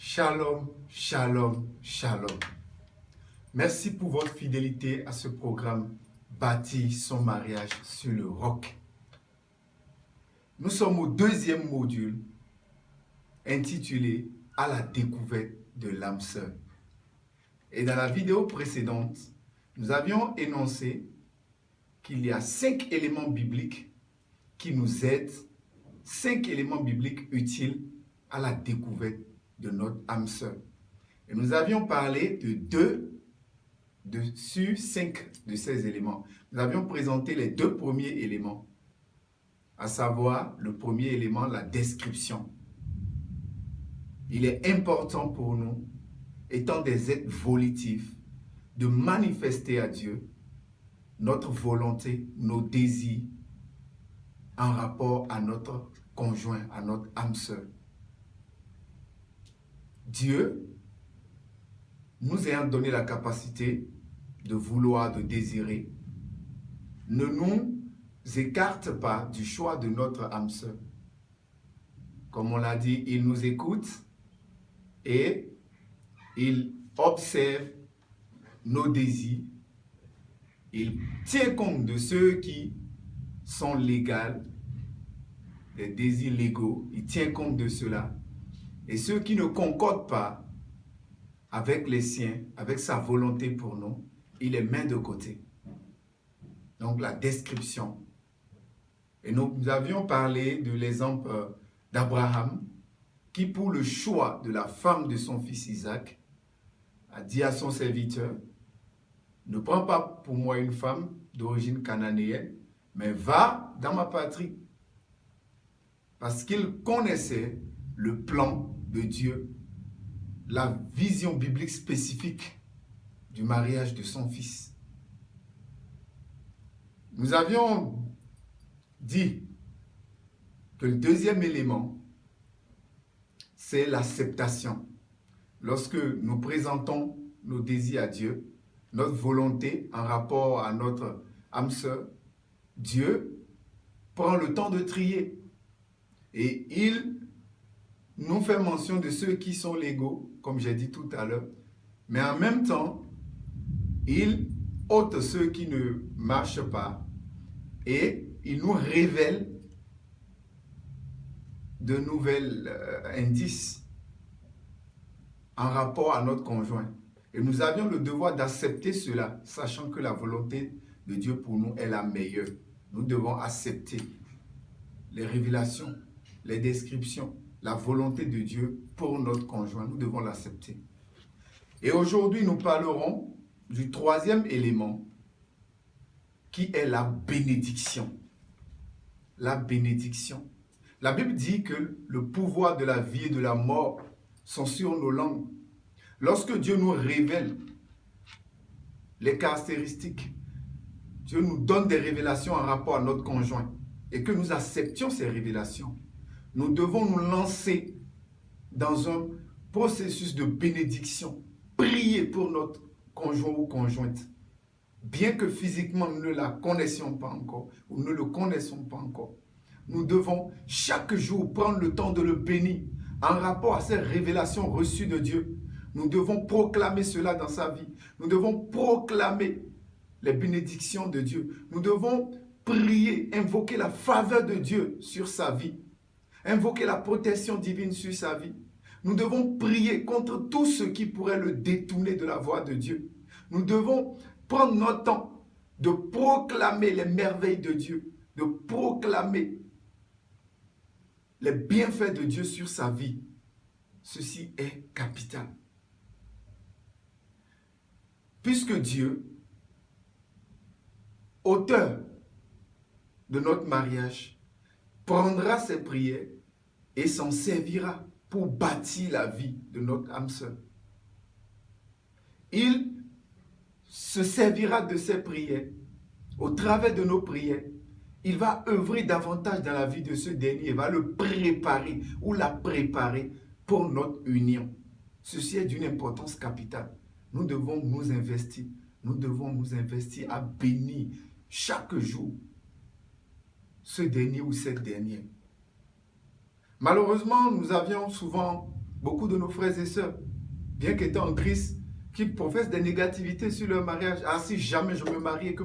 Shalom, shalom, shalom. Merci pour votre fidélité à ce programme Bâtir son mariage sur le roc. Nous sommes au deuxième module intitulé À la découverte de l'âme sœur. Et dans la vidéo précédente, nous avions énoncé qu'il y a 5 éléments bibliques qui nous aident, 5 éléments bibliques utiles à la découverte de notre âme sœur. Et nous avions parlé de 2 sur 5 de ces éléments. Nous avions présenté les 2 premiers éléments, à savoir le premier élément, la description. Il est important pour nous, étant des êtres volitifs, de manifester à Dieu notre volonté, nos désirs en rapport à notre conjoint, à notre âme sœur. Dieu nous ayant donné la capacité de vouloir, de désirer, ne nous écarte pas du choix de notre âme sœur. Comme on l'a dit, il nous écoute et il observe nos désirs. Il tient compte de ceux qui sont légaux, des désirs légaux. Il tient compte de cela. Et ceux qui ne concordent pas avec les siens, avec sa volonté pour nous, il les met de côté. Donc la description. Et nous avions parlé de l'exemple d'Abraham, qui pour le choix de la femme de son fils Isaac, a dit à son serviteur, ne prends pas pour moi une femme d'origine cananéenne, mais va dans ma patrie. Parce qu'il connaissait le plan de Dieu, la vision biblique spécifique du mariage de son fils. Nous avions dit que le deuxième élément, c'est l'acceptation. Lorsque nous présentons nos désirs à Dieu, notre volonté en rapport à notre âme sœur, Dieu prend le temps de trier. Et il nous fait mention de ceux qui sont légaux, comme j'ai dit tout à l'heure, mais en même temps, il ôte ceux qui ne marchent pas et il nous révèle de nouvelles indices en rapport à notre conjoint. Et nous avions le devoir d'accepter cela, sachant que la volonté de Dieu pour nous est la meilleure. Nous devons accepter les révélations, les descriptions, la volonté de Dieu pour notre conjoint. Nous devons l'accepter. Et aujourd'hui, nous parlerons du troisième élément qui est la bénédiction. La bénédiction. La Bible dit que le pouvoir de la vie et de la mort sont sur nos langues. Lorsque Dieu nous révèle les caractéristiques, Dieu nous donne des révélations en rapport à notre conjoint et que nous acceptions ces révélations, nous devons nous lancer dans un processus de bénédiction, prier pour notre conjoint ou conjointe. Bien que physiquement nous ne la connaissions pas encore ou ne le connaissons pas encore, nous devons chaque jour prendre le temps de le bénir en rapport à ces révélations reçues de Dieu. Nous devons proclamer cela dans sa vie. Nous devons proclamer les bénédictions de Dieu. Nous devons prier, invoquer la faveur de Dieu sur sa vie. Invoquer la protection divine sur sa vie. Nous devons prier contre tout ce qui pourrait le détourner de la voie de Dieu. Nous devons prendre notre temps de proclamer les merveilles de Dieu, de proclamer les bienfaits de Dieu sur sa vie. Ceci est capital. Puisque Dieu, auteur de notre mariage, prendra ses prières et s'en servira pour bâtir la vie de notre âme sœur. Il se servira de ses prières. Au travers de nos prières, il va œuvrer davantage dans la vie de ce dernier. Il va le préparer ou la préparer pour notre union. Ceci est d'une importance capitale. Nous devons nous investir. Nous devons nous investir à bénir chaque jour ce dernier ou cette dernière. Malheureusement, nous avions souvent beaucoup de nos frères et sœurs, bien qu'étant en Christ, qui professent des négativités sur leur mariage. Ah, si jamais je me marie et que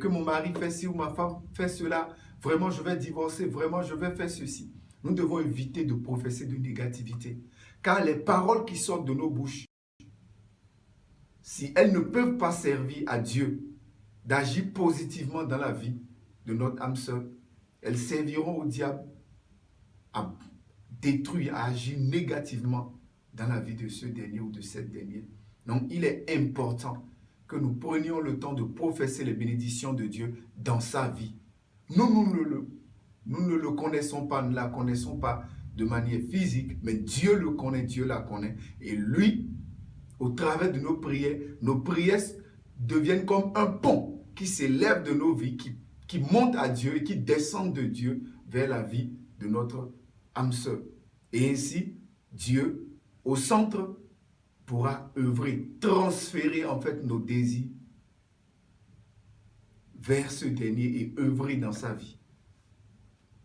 mon mari fait ci ou ma femme fait cela, vraiment je vais divorcer, vraiment je vais faire ceci. Nous devons éviter de professer de négativité. Car les paroles qui sortent de nos bouches, si elles ne peuvent pas servir à Dieu d'agir positivement dans la vie de notre âme sœur, elles serviront au diable à détruire, à agir négativement dans la vie de ce dernier ou de cette dernière. Donc, il est important que nous prenions le temps de professer les bénédictions de Dieu dans sa vie. Nous ne le connaissons pas, nous ne la connaissons pas de manière physique, mais Dieu le connaît, Dieu la connaît. Et lui, au travers de nos prières deviennent comme un pont qui s'élève de nos vies, qui monte à Dieu et qui descend de Dieu vers la vie de notre âme sœur. Et ainsi, Dieu, au centre, pourra œuvrer, transférer en fait nos désirs vers ce dernier et œuvrer dans sa vie.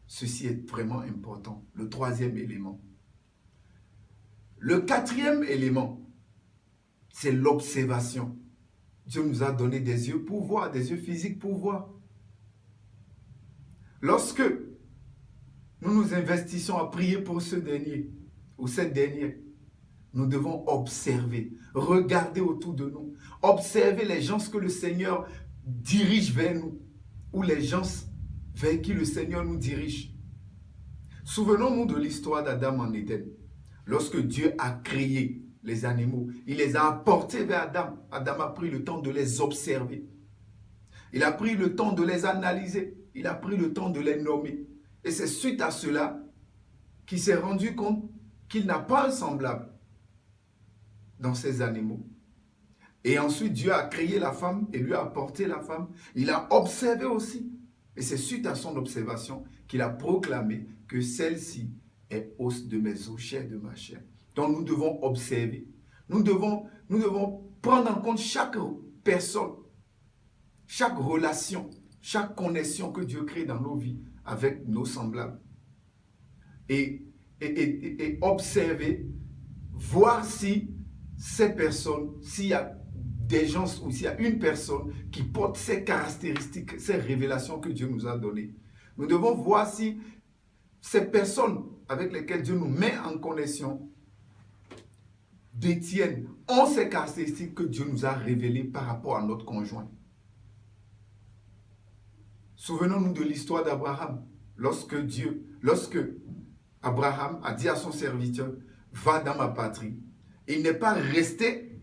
Ceci est vraiment important. Le troisième élément. Le quatrième élément, c'est l'observation. Dieu nous a donné des yeux pour voir, des yeux physiques pour voir. Lorsque nous nous investissons à prier pour ce dernier ou cette dernière, nous devons observer, regarder autour de nous, observer les gens que le Seigneur dirige vers nous ou les gens vers qui le Seigneur nous dirige. Souvenons-nous de l'histoire d'Adam en Éden. Lorsque Dieu a créé les animaux, il les a apportés vers Adam. Adam a pris le temps de les observer. Il a pris le temps de les analyser. Il a pris le temps de les nommer. Et c'est suite à cela qu'il s'est rendu compte qu'il n'a pas un semblable dans ces animaux. Et ensuite, Dieu a créé la femme et lui a apporté la femme. Il a observé aussi. Et c'est suite à son observation qu'il a proclamé que celle-ci est os de mes os, chair de ma chair. Donc nous devons observer. Nous devons prendre en compte chaque personne, chaque relation, chaque connexion que Dieu crée dans nos vies avec nos semblables. Et observer, voir si ces personnes, s'il y a des gens ou s'il y a une personne qui porte ces caractéristiques, ces révélations que Dieu nous a données. Nous devons voir si ces personnes avec lesquelles Dieu nous met en connexion détiennent, ont ces caractéristiques que Dieu nous a révélées par rapport à notre conjoint. Souvenons-nous de l'histoire d'Abraham. Lorsque Abraham a dit à son serviteur, va dans ma patrie, il n'est pas resté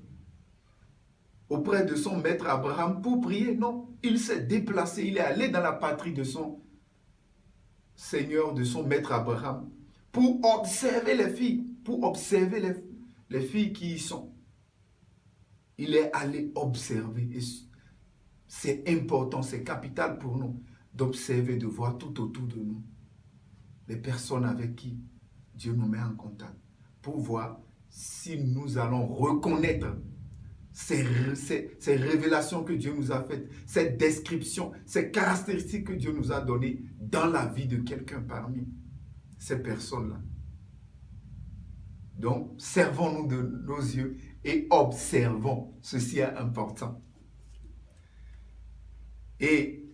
auprès de son maître Abraham pour prier. Non, il s'est déplacé, il est allé dans la patrie de son Seigneur, de son maître Abraham, pour observer les filles, pour observer les filles qui y sont. Il est allé observer. Et c'est important, c'est capital pour nous d'observer, de voir tout autour de nous les personnes avec qui Dieu nous met en contact, pour voir si nous allons reconnaître ces révélations que Dieu nous a faites, ces descriptions, ces caractéristiques que Dieu nous a données dans la vie de quelqu'un parmi ces personnes-là. Donc, servons-nous de nos yeux et observons. Ceci est important. Et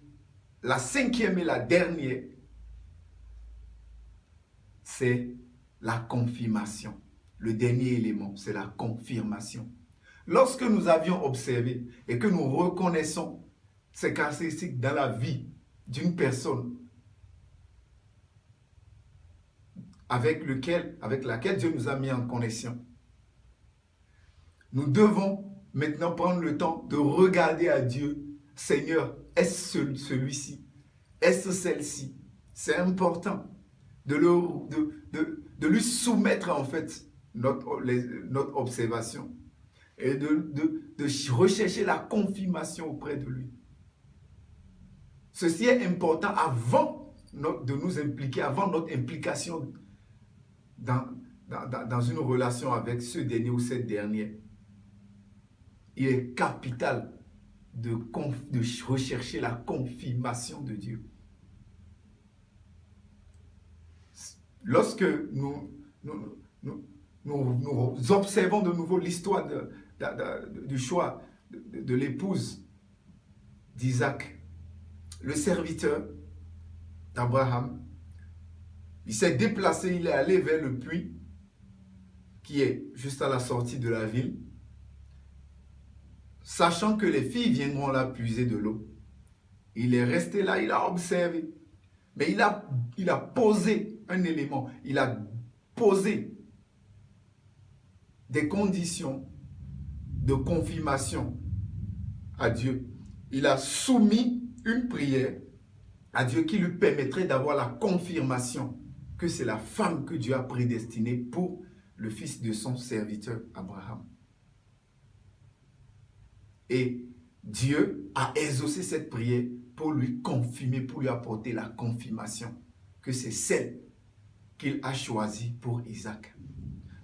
la cinquième et la dernière, c'est la confirmation. Le dernier élément, c'est la confirmation. Lorsque nous avions observé et que nous reconnaissons ces caractéristiques dans la vie d'une personne avec laquelle Dieu nous a mis en connexion, nous devons maintenant prendre le temps de regarder à Dieu. Seigneur, est-ce celui-ci? Est-ce celle-ci? C'est important de lui soumettre en fait notre observation et de rechercher la confirmation auprès de lui. Ceci est important avant de nous impliquer, avant notre implication dans une relation avec ce dernier ou cette dernière. Il est capital de rechercher la confirmation de Dieu. Lorsque nous nous observons de nouveau l'histoire du choix de l'épouse d'Isaac, le serviteur d'Abraham. Il s'est déplacé, il est allé vers le puits qui est juste à la sortie de la ville, sachant que les filles viendront là puiser de l'eau. Il est resté là, il a observé. Mais il a posé un élément, il a posé des conditions de confirmation à Dieu. Il a soumis une prière à Dieu qui lui permettrait d'avoir la confirmation que c'est la femme que Dieu a prédestinée pour le fils de son serviteur Abraham. Et Dieu a exaucé cette prière pour lui confirmer, pour lui apporter la confirmation que c'est celle qu'il a choisie pour Isaac.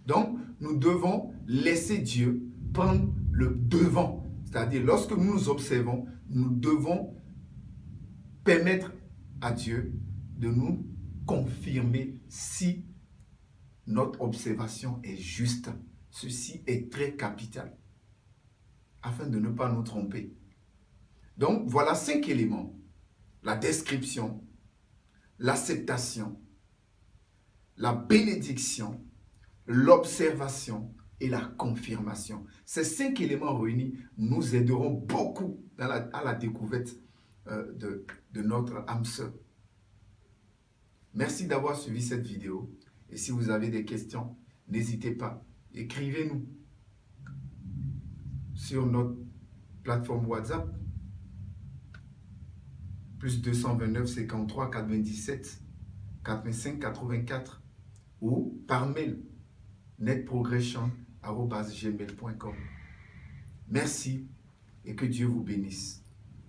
Donc, nous devons laisser Dieu prendre le devant. C'est-à-dire, lorsque nous nous observons, nous devons permettre à Dieu de nous confirmer si notre observation est juste. Ceci est très capital, afin de ne pas nous tromper. Donc, voilà 5 éléments. La description, l'acceptation, la bénédiction, l'observation et la confirmation. Ces 5 éléments réunis nous aideront beaucoup à la découverte de notre âme sœur. Merci d'avoir suivi cette vidéo. Et si vous avez des questions, n'hésitez pas. Écrivez-nous sur notre plateforme WhatsApp. Plus 229 53 97 85 84 ou par mail netprogression@gmail.com. Merci et que Dieu vous bénisse.